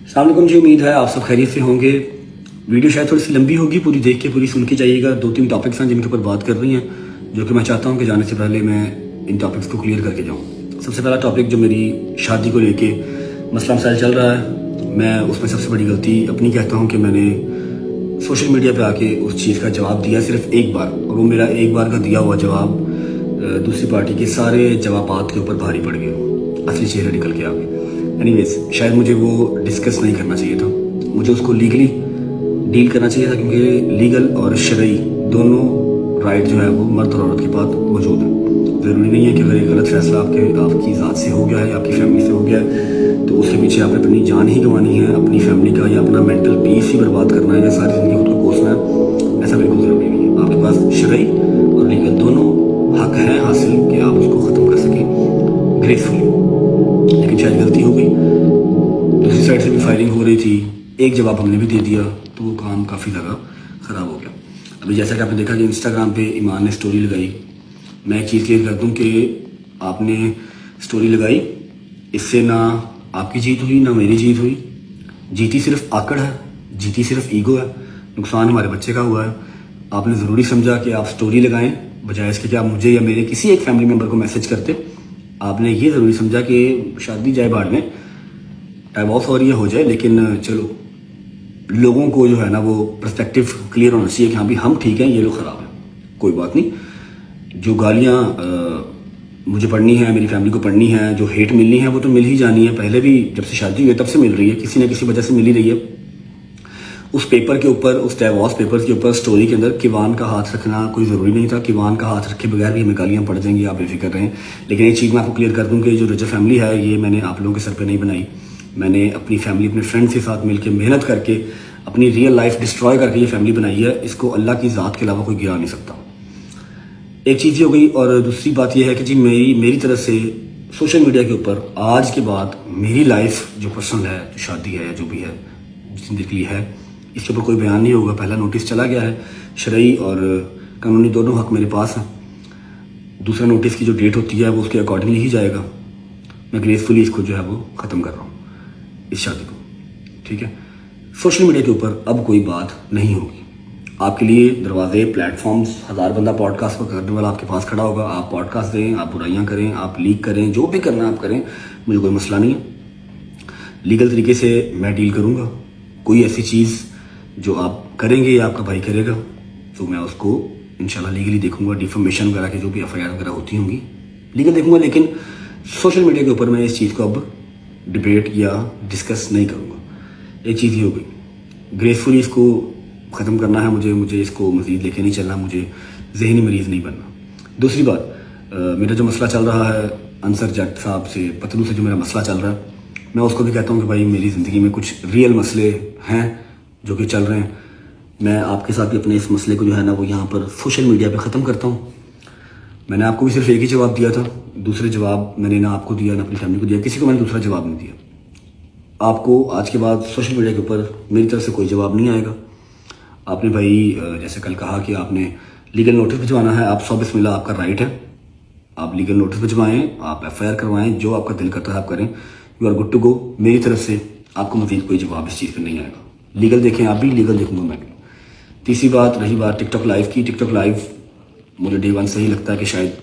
अस्सलाम वालेकुम जी, उम्मीद है आप सब खैरियत से होंगे। वीडियो शायद थोड़ी सी लंबी होगी, पूरी देख के पूरी सुन के जाइएगा। 2-3 टॉपिक्स हैं जिनके ऊपर बात कर रही हैं, जो कि मैं चाहता हूं कि जाने से पहले मैं इन टॉपिक्स को क्लियर करके जाऊं। सबसे पहला टॉपिक जो मेरी शादी को लेके मसला मसाइल चल रहा है, मैं उसमें सबसे बड़ी गलती अपनी कहता हूँ कि मैंने सोशल मीडिया पे आके उस चीज़ का जवाब दिया सिर्फ एक बार, और वो मेरा एक बार का दिया हुआ जवाब दूसरी पार्टी के सारे जवाबात के ऊपर भारी पड़ गया, असली चेहरा निकल के आ गया। एनीवेज, शायद मुझे वो डिस्कस नहीं करना चाहिए था, मुझे उसको लीगली डील करना चाहिए था, क्योंकि लीगल और शरई दोनों राइट जो है वो मर्द और औरत के पास मौजूद है। ज़रूरी नहीं है कि अगर एक गलत फैसला आपकी ज़ात से हो गया है या आपकी फैमिली से हो गया है तो उसके पीछे आपने अपनी जान ही गंवानी है, अपनी फैमिली का या अपना मेंटल पीस ही बर्बाद करना है या सारी ज़िंदगी खुद को कोसना है। ऐसा बिल्कुल ज़रूरी नहीं है। आपके पास शरई और लीगल दोनों हक है हासिल कि आप उसको ख़त्म कर सकें ग्रेसफुली, लेकिन शायद गलती हो गई। दूसरी साइड से भी फायरिंग हो रही थी, एक जवाब हमने भी दे दिया तो वो काम काफ़ी ज़्यादा ख़राब हो गया। अभी जैसा कि आपने देखा कि इंस्टाग्राम पे ईमान ने स्टोरी लगाई, मैं एक चीज़ क्लियर कर दूँ कि आपने स्टोरी लगाई, इससे ना आपकी जीत हुई ना मेरी जीत हुई। जीती सिर्फ आकड़ है, जीती सिर्फ ईगो है, नुकसान हमारे बच्चे का हुआ है। आपने ज़रूरी समझा कि आप स्टोरी लगाएं बजाय इसके कि आप मुझे या मेरे किसी एक फैमिली मेम्बर को मैसेज करते। आपने ये ज़रूरी समझा कि शादी जाए बाढ़ में, डाइवोर्स हो रही है हो जाए, लेकिन चलो लोगों को जो है ना वो पर्सपेक्टिव क्लियर होना चाहिए कि हाँ भी हम ठीक हैं, ये लोग ख़राब हैं। कोई बात नहीं, जो गालियाँ मुझे पढ़नी है, मेरी फैमिली को पढ़नी है, जो हेट मिलनी है वो तो मिल ही जानी है। पहले भी जब से शादी हुई है तब से मिल रही है, किसी न किसी वजह से मिल ही रही है। उस पेपर के ऊपर, उस डाइवोर्स पेपर के ऊपर स्टोरी के अंदर किवान का हाथ रखना कोई ज़रूरी नहीं था। किवान का हाथ रखे बगैर भी हमें गालियाँ पड़ जाएंगी, आप बेफिक्र रहें। लेकिन एक चीज़ मैं आपको क्लियर कर दूँ कि जो रजा फैमिली है ये मैंने आप लोगों के सर पर नहीं बनाई, मैंने अपनी फैमिली अपने फ्रेंड्स के साथ मिलकर मेहनत करके अपनी रियल लाइफ डिस्ट्रॉय करके ये फैमिली बनाई है। इसको अल्लाह की ज़ात के अलावा कोई गिरा नहीं सकता। एक चीज़ ये हो गई, और दूसरी बात यह है कि जी मेरी तरफ से सोशल मीडिया के ऊपर आज के बाद मेरी लाइफ जो पर्सनल है, जो शादी है या जो भी है जिंदगी है, इसके ऊपर कोई बयान नहीं होगा। पहला नोटिस चला गया है, शरई और कानूनी दोनों हक मेरे पास हैं। दूसरा नोटिस की जो डेट होती है वो उसके अकॉर्डिंगली ही जाएगा। मैं ग्रेसफुली इसको जो है वो ख़त्म कर रहा हूँ, इस शादी को, ठीक है। सोशल मीडिया के ऊपर अब कोई बात नहीं होगी। आपके लिए दरवाजे, प्लेटफॉर्म्स, 1000 बंदा पॉडकास्ट पर करने वाला आपके पास खड़ा होगा। आप पॉडकास्ट दें, आप बुराइयां करें, आप लीक करें, जो भी करना आप करें, मुझे कोई मसला नहीं है। लीगल तरीके से मैं डील करूंगा। कोई ऐसी चीज़ जो आप करेंगे या आपका भाई करेगा तो मैं उसको इंशाल्लाह लीगली देखूंगा। डिफॉर्मेशन वगैरह की जो भी FIR वगैरह होती होंगी लीगल देखूंगा, लेकिन सोशल मीडिया के ऊपर मैं इस चीज़ को अब डिबेट या डिस्कस नहीं करूँगा। एक चीज़ ही हो गई, ग्रेसफुली इसको ख़त्म करना है मुझे इसको मज़ीद लेके नहीं चलना, मुझे जहनी मरीज़ नहीं बनना। दूसरी बात, मेरा जो मसला चल रहा है अंसर जट साहब से, पतलू से जो मेरा मसला चल रहा है, मैं उसको भी कहता हूँ कि भाई मेरी ज़िंदगी में कुछ रियल मसले हैं जो कि चल रहे हैं। मैं आपके साथ भी अपने इस मसले को जो है ना वो यहाँ पर सोशल मीडिया पर ख़त्म करता हूँ। मैंने आपको भी सिर्फ एक ही जवाब दिया था, दूसरे जवाब मैंने ना आपको दिया ना अपनी फैमिली को दिया, किसी को मैंने दूसरा जवाब नहीं दिया। आपको आज के बाद सोशल मीडिया के ऊपर मेरी तरफ से कोई जवाब नहीं आएगा। आपने भाई जैसे कल कहा कि आपने लीगल नोटिस भिजवाना है, आप 100 बिस्मिल्लाह, आपका राइट है। आप लीगल नोटिस भिजवाएं, आप FIR करवाएं, जो आपका दिल करता है आप करें। You are good to go. मेरी तरफ से आपको मज़ीद कोई जवाब इस चीज़ पर नहीं आएगा। लीगल देखें आप भी, लीगल देखूंगा मैं भी। तीसरी बात, रही बात टिकटॉक लाइव की। टिकटॉक लाइव मुझे डे 1 से ही लगता है कि शायद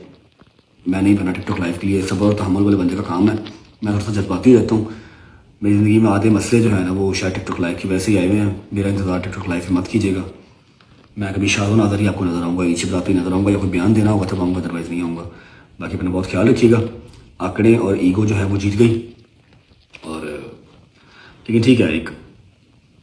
मैं नहीं बना टिकटॉक लाइव के लिए। सब्र और तहम्मुल वाले बंदे का काम है। मैं थोड़ा सा जज्बाती रहता हूँ। मेरी ज़िंदगी में आधे मसले जो है ना वो शायद टिकटॉक लाइव की वैसे ही आए हुए हैं। मेरा इंतज़ार टिकटॉक लाइव मत कीजिएगा। मैं कभी शाह नज़र ही आपको नज़र आऊँगा, ईद बराती नज़र आऊँगा, या कोई बयान देना होगा तब आऊँगा, अदरवाइज़ नहीं आऊँगा। बाकी अपना बहुत ख्याल रखिएगा। आंकड़े और ईगो जो है वो जीत गई। और लेकिन ठीक है, एक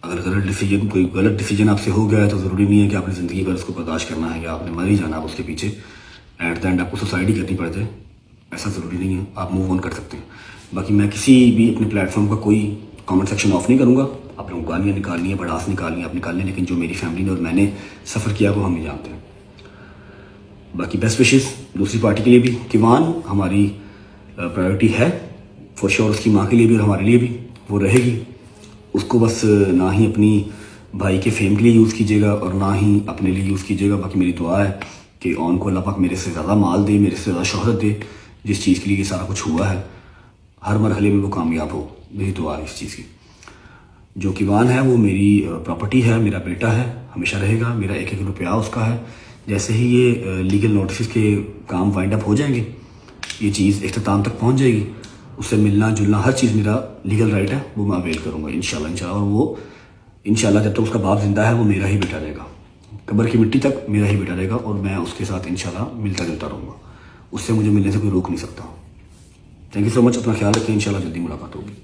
अगर कोई गलत डिसीजन आपसे हो गया है तो ज़रूरी नहीं है कि आपने ज़िंदगी भर उसको बर्दाश्त करना है या आपने मर ही जाना आप उसके पीछे। एट द एंड आपको सुसाइड करनी पड़ जाए, ऐसा ज़रूरी नहीं है। आप मूव ऑन कर सकते हैं। बाकी मैं किसी भी अपने प्लेटफॉर्म का कोई कमेंट सेक्शन ऑफ नहीं करूँगा। आप लोगों को गालियाँ निकालनी है, भड़ास निकालनी है, आप निकालनी है, लेकिन जो मेरी फैमिली ने और मैंने सफ़र किया वो हम ही जानते हैं। बाकी बेस्ट विशेज़ दूसरी पार्टी के लिए भी। किवान हमारी प्रायोरिटी है फॉर श्योर, उसकी माँ के लिए भी और हमारे लिए भी वो रहेगी। उसको बस ना ही अपनी भाई के फेम के लिए यूज़ कीजिएगा और ना ही अपने लिए यूज़ कीजिएगा। बाकी मेरी दुआ है कि ऑन को अल्लाह पाक मेरे से ज़्यादा माल दे, मेरे से ज़्यादा शोहरत दे। जिस चीज़ के लिए ये सारा कुछ हुआ है हर मरहले में वो कामयाब हो, मेरी दुआ है इस चीज़ की। جو کیوان ہے وہ میری پراپرٹی ہے, میرا بیٹا ہے, ہمیشہ رہے گا. میرا 1-1 روپیہ اس کا ہے. جیسے ہی یہ لیگل نوٹسز کے کام وائنڈ اپ ہو جائیں گے, یہ چیز اختتام تک پہنچ جائے گی, اس سے ملنا جلنا ہر چیز میرا لیگل رائٹ ہے, وہ میں اویل کروں گا انشاءاللہ. اور وہ انشاءاللہ جب تک اس کا باپ زندہ ہے وہ میرا ہی بیٹا رہے گا, قبر کی مٹی تک میرا ہی بیٹا رہے گا, اور میں اس کے ساتھ انشاءاللہ ملتا جلتا رہوں گا. اس سے مجھے ملنے سے کوئی روک نہیں سکتا. تھینک یو سو مچ. اپنا خیال رکھیں, انشاءاللہ جلدی ملاقات ہوگی.